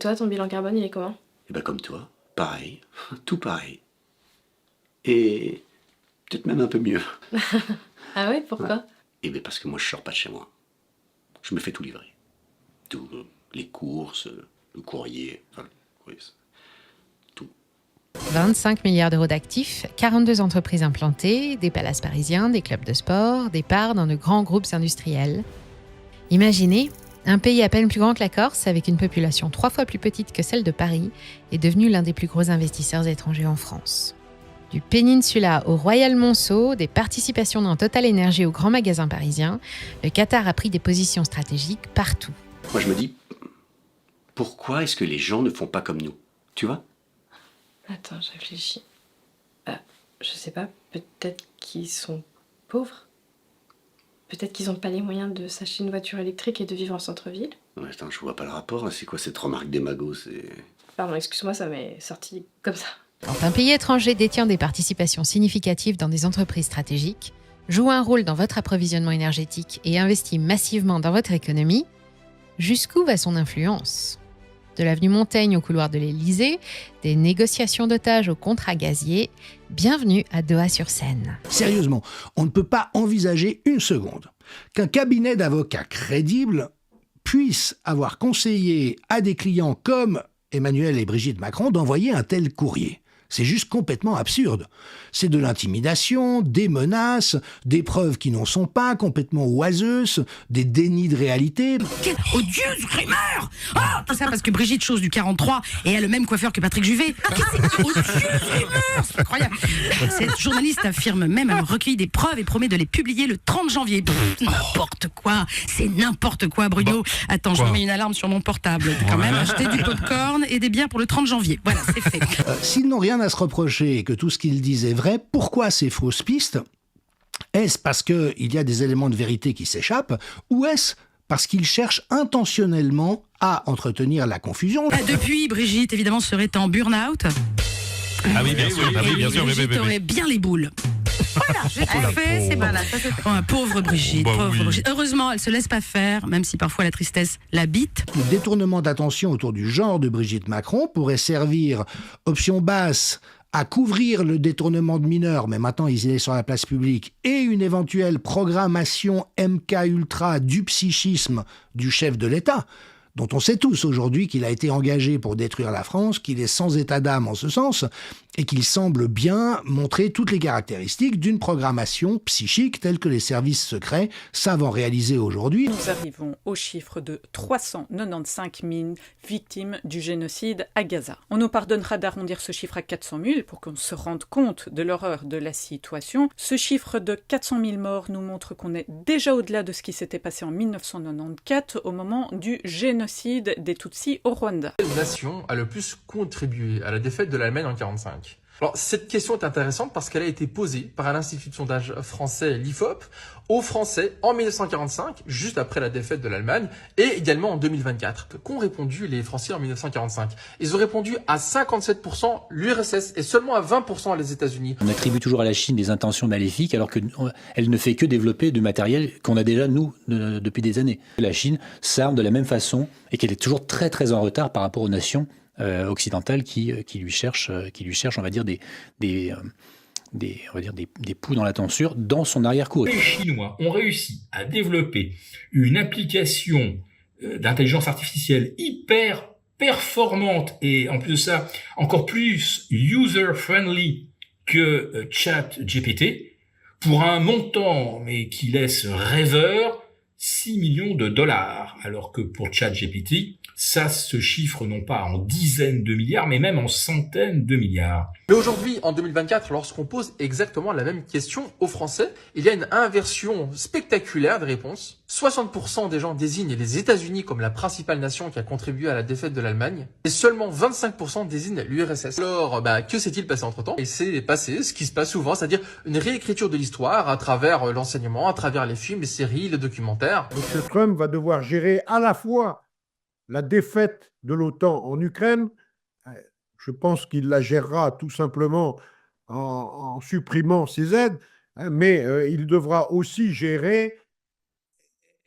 toi, ton bilan carbone, il est comment? Et ben comme toi, pareil, tout pareil. Et peut-être même un peu mieux. Ah ouais, Ouais. pourquoi? Et bien parce que moi je sors pas de chez moi. Je me fais tout livrer. Tout, les courses, le courrier, enfin, oui, tout. 25 milliards d'euros d'actifs, 42 entreprises implantées, des palaces parisiens, des clubs de sport, des parts dans de grands groupes industriels. Imaginez, un pays à peine plus grand que la Corse, avec une population 3 fois plus petite que celle de Paris, est devenu l'un des plus gros investisseurs étrangers en France. Du Peninsula au Royal Monceau, des participations dans Total Energy aux grands magasins parisiens, le Qatar a pris des positions stratégiques partout. Moi je me dis, pourquoi est-ce que les gens ne font pas comme nous? Tu vois? Attends, je réfléchis. Je sais pas, peut-être qu'ils sont pauvres? Peut-être qu'ils n'ont pas les moyens de s'acheter une voiture électrique et de vivre en centre-ville? Ouais, attends, je vois pas le rapport, là. C'est quoi cette remarque démago? Pardon, excuse-moi, ça m'est sorti comme ça. Quand un pays étranger détient des participations significatives dans des entreprises stratégiques, joue un rôle dans votre approvisionnement énergétique et investit massivement dans votre économie, jusqu'où va son influence ? De l'avenue Montaigne au couloir de l'Élysée, des négociations d'otages au contrat gazier, bienvenue à Doha-sur-Seine. Sérieusement, on ne peut pas envisager une seconde qu'un cabinet d'avocats crédible puisse avoir conseillé à des clients comme Emmanuel et Brigitte Macron d'envoyer un tel courrier. C'est juste complètement absurde. C'est de l'intimidation, des menaces, des preuves qui n'en sont pas, complètement oiseuses, des dénis de réalité. Quelle odieuse rumeur! Oh, tout ça parce que Brigitte chose du 43 et a le même coiffeur que Patrick Juvet. C'est odieuse rumeur! C'est incroyable. Cette journaliste affirme même avoir recueilli des preuves et promet de les publier le 30 janvier. N'importe quoi. C'est n'importe quoi, Bruno. Attends, je remets une alarme sur mon portable. Quand même, acheter du popcorn et des bières pour le 30 janvier. Voilà, c'est fait. S'ils n'ont rien à se reprocher et que tout ce qu'ils disent est vrai, pourquoi ces fausses pistes? Est-ce parce qu'il y a des éléments de vérité qui s'échappent ou est-ce parce qu'ils cherchent intentionnellement à entretenir la confusion? Depuis, Brigitte, évidemment, serait en burn-out. Ah oui, bien sûr, Brigitte aurait bien les boules. Voilà, j'ai tout fait, c'est bon. Pauvre Brigitte, Bah pauvre oui. Brigitte. Heureusement, elle se laisse pas faire, même si parfois la tristesse l'habite. Le détournement d'attention autour du genre de Brigitte Macron pourrait servir, option basse, à couvrir le détournement de mineurs, mais maintenant il est sur la place publique, et une éventuelle programmation MK Ultra du psychisme du chef de l'État, dont on sait tous aujourd'hui qu'il a été engagé pour détruire la France, qu'il est sans état d'âme en ce sens, et qu'il semble bien montrer toutes les caractéristiques d'une programmation psychique telle que les services secrets savent en réaliser aujourd'hui. Nous arrivons au chiffre de 395 000 victimes du génocide à Gaza. On nous pardonnera d'arrondir ce chiffre à 400 000 pour qu'on se rende compte de l'horreur de la situation. Ce chiffre de 400 000 morts nous montre qu'on est déjà au-delà de ce qui s'était passé en 1994 au moment du génocide des Tutsis au Rwanda. Quelle nation a le plus contribué à la défaite de l'Allemagne en 1945? Alors, cette question est intéressante parce qu'elle a été posée par l'Institut de sondage français, l'IFOP, aux Français en 1945, juste après la défaite de l'Allemagne, et également en 2024. Qu'ont répondu les Français en 1945? Ils ont répondu à 57% l'URSS et seulement à 20% les États-Unis. On attribue toujours à la Chine des intentions maléfiques alors qu'elle ne fait que développer du matériel qu'on a déjà, nous, depuis des années. La Chine s'arme de la même façon et qu'elle est toujours très très en retard par rapport aux nations occidentales qui lui cherchent, on va dire, des poux dans la tonsure dans son arrière-cour. Les Chinois ont réussi à développer une application d'intelligence artificielle hyper performante et en plus de ça, encore plus user-friendly que ChatGPT pour un montant mais qui laisse rêveur 6 millions de dollars, alors que pour ChatGPT, ça se chiffre non pas en dizaines de milliards, mais même en centaines de milliards. Mais aujourd'hui, en 2024, lorsqu'on pose exactement la même question aux Français, il y a une inversion spectaculaire des réponses. 60% des gens désignent les États-Unis comme la principale nation qui a contribué à la défaite de l'Allemagne, et seulement 25% désignent l'URSS. Alors, que s'est-il passé entre-temps? Il s'est passé ce qui se passe souvent, c'est-à-dire une réécriture de l'histoire à travers l'enseignement, à travers les films, les séries, les documentaires. M. Trump va devoir gérer à la fois la défaite de l'OTAN en Ukraine. Je pense qu'il la gérera tout simplement en supprimant ses aides, mais il devra aussi gérer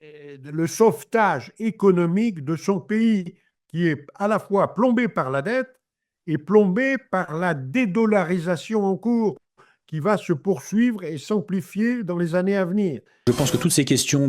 le sauvetage économique de son pays, qui est à la fois plombé par la dette et plombé par la dédollarisation en cours, qui va se poursuivre et s'amplifier dans les années à venir. Je pense que toutes ces questions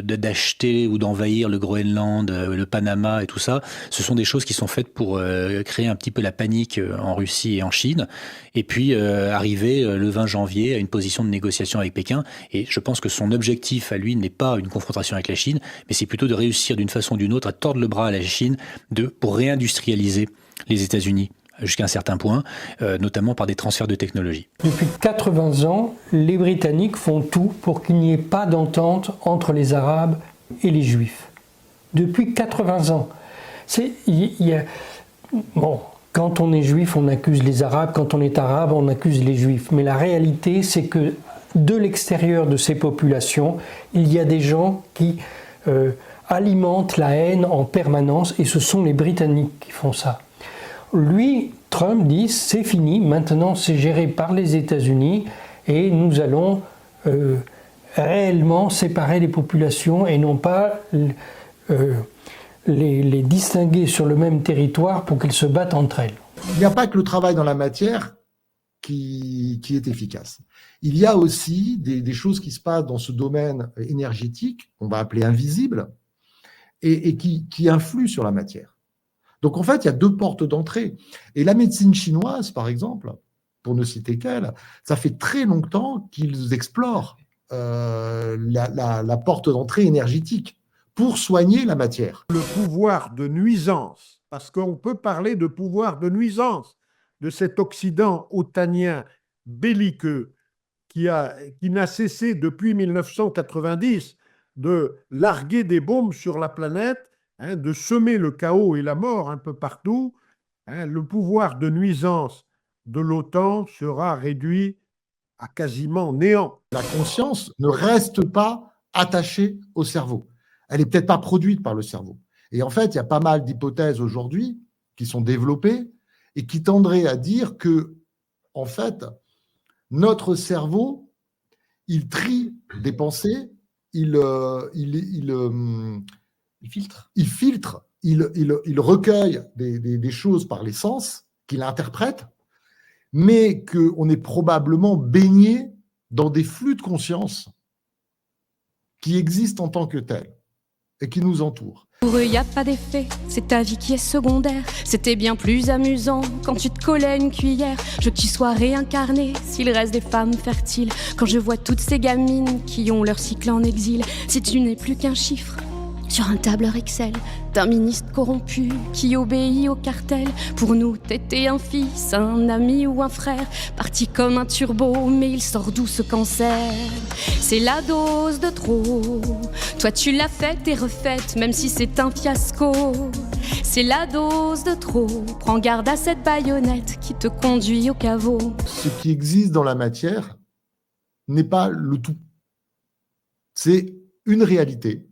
d'acheter ou d'envahir le Groenland, le Panama et tout ça, ce sont des choses qui sont faites pour créer un petit peu la panique en Russie et en Chine, et puis arriver le 20 janvier à une position de négociation avec Pékin. Et je pense que son objectif à lui n'est pas une confrontation avec la Chine, mais c'est plutôt de réussir d'une façon ou d'une autre à tordre le bras à la Chine pour réindustrialiser les États-Unis jusqu'à un certain point, notamment par des transferts de technologie. Depuis 80 ans, les Britanniques font tout pour qu'il n'y ait pas d'entente entre les Arabes et les Juifs. Depuis 80 ans. Bon, quand on est Juif, on accuse les Arabes, quand on est Arabe, on accuse les Juifs. Mais la réalité, c'est que de l'extérieur de ces populations, il y a des gens qui alimentent la haine en permanence, et ce sont les Britanniques qui font ça. Lui, Trump dit, c'est fini, maintenant c'est géré par les États-Unis et nous allons réellement séparer les populations et non pas les distinguer sur le même territoire pour qu'elles se battent entre elles. Il n'y a pas que le travail dans la matière qui est efficace. Il y a aussi des choses qui se passent dans ce domaine énergétique, qu'on va appeler invisible, et qui influent sur la matière. Donc, en fait, il y a deux portes d'entrée. Et la médecine chinoise, par exemple, pour ne citer qu'elle, ça fait très longtemps qu'ils explorent la porte d'entrée énergétique pour soigner la matière. Le pouvoir de nuisance, parce qu'on peut parler de pouvoir de nuisance de cet Occident otanien belliqueux qui n'a cessé depuis 1990 de larguer des bombes sur la planète, de semer le chaos et la mort un peu partout. Le pouvoir de nuisance de l'OTAN sera réduit à quasiment néant. La conscience ne reste pas attachée au cerveau. Elle n'est peut-être pas produite par le cerveau. Et en fait, il y a pas mal d'hypothèses aujourd'hui qui sont développées et qui tendraient à dire que, en fait, notre cerveau, il trie des pensées, il filtre, il recueille des choses par les sens, qu'il interprète, mais qu'on est probablement baigné dans des flux de conscience qui existent en tant que tels et qui nous entourent. Pour eux, y a pas d'effet, c'est ta vie qui est secondaire. C'était bien plus amusant quand tu te collais une cuillère. Je veux que tu sois réincarné, s'il reste des femmes fertiles. Quand je vois toutes ces gamines qui ont leur cycle en exil. Si tu n'es plus qu'un chiffre sur un tableur Excel d'un ministre corrompu qui obéit au cartel. Pour nous, t'étais un fils, un ami ou un frère, parti comme un turbo, mais il sort d'où ce cancer? C'est la dose de trop. Toi, tu l'as faite et refaite, même si c'est un fiasco. C'est la dose de trop. Prends garde à cette baïonnette qui te conduit au caveau. Ce qui existe dans la matière n'est pas le tout. C'est une réalité,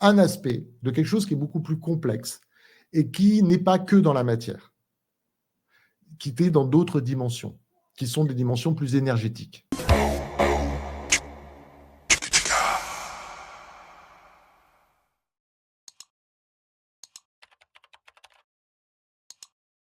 un aspect de quelque chose qui est beaucoup plus complexe et qui n'est pas que dans la matière, qui est dans d'autres dimensions, qui sont des dimensions plus énergétiques.